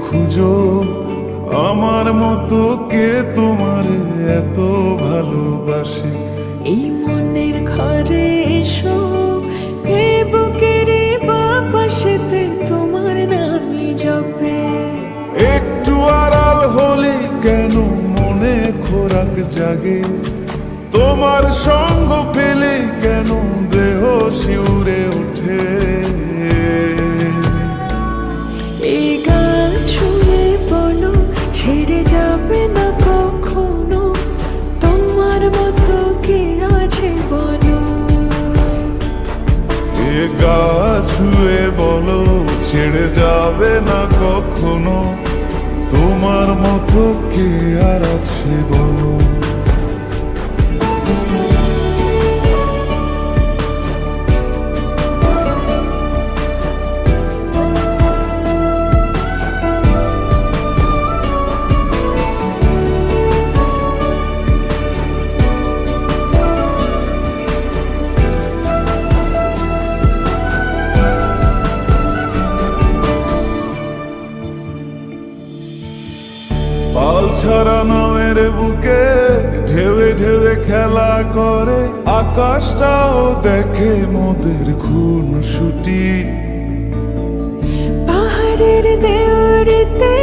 খুঁজো আমার মতো কে তোমার এত ভালোবাসে। এই মনের ঘরে এসো, এ বুকের বাপাশেতে তোমার নামই জপে। একটু আড়াল হলে কেন মনে খোরাক জাগে, তোমার সঙ্গ পেলে কেন দেহ শিউরে ওঠে। এই গান ছুঁয়ে বলো ছেড়ে যাবে না কখনো, তোমার মতো কে আছে বলো। এ গা ছুঁয়ে বলো ছেড়ে যাবে না কখনো, তোমার মতো কে আর আছে বলো। পাল ছাড়া নামের বুকে ঢেউে ঢেউে খেলা করে, আকাশটাও দেখে মোদের খুন ছুটি। পাহাড়ের দেওয়ারিতে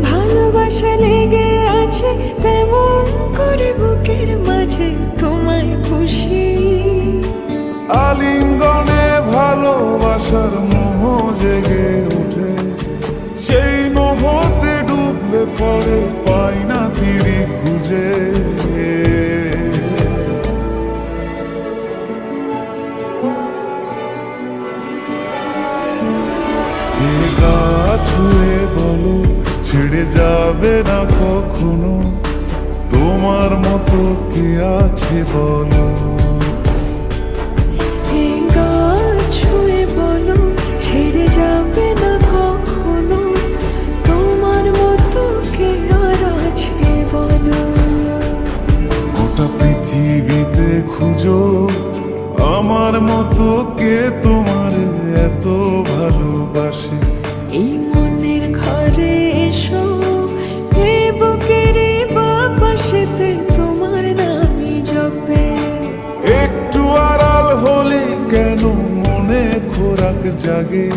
ভালোবাসা লেগে আছে, তেমন করে বুকের মাঝে তোমায় পুষি। আলিঙ্গনে ভালোবাসার মোহ জেগে ওঠে, সেই মোহতে ডুবলে পরে পাই না তীরে খুঁজে। এ গা ছুঁয়ে বলো ছেড়ে যাবে না কখনো, তোমার মতো কে আছে বলো। এই গান ছুঁয়ে বলো ছেড়ে যাবে না কখনো, তোমার মতো কে আর আছে বলো। গোটা পৃথিবীতে খুঁজো আমার মতো কে তোমার এত ভালোবাসে। এই মনের ঘরে এসো, এ বুকের বাপাশেতে তোমার নামই জপে। একটু আড়াল হলে কেন মনে খোরাক জাগে,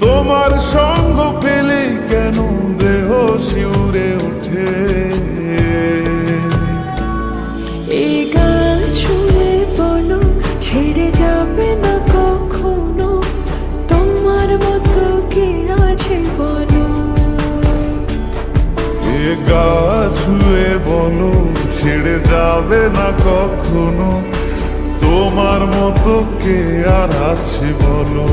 তোমার সঙ্গ পেলে কেন দেহ শিউরে ওঠে। এই গান ছুঁয়ে বলো ছেড়ে যাবে না কখনো, তোমার মতো কে আছে বলো। এ গা ছুঁয়ে বলো ছেড়ে যাবে না কখনো, তোমার মতো কে আর আছে বলো।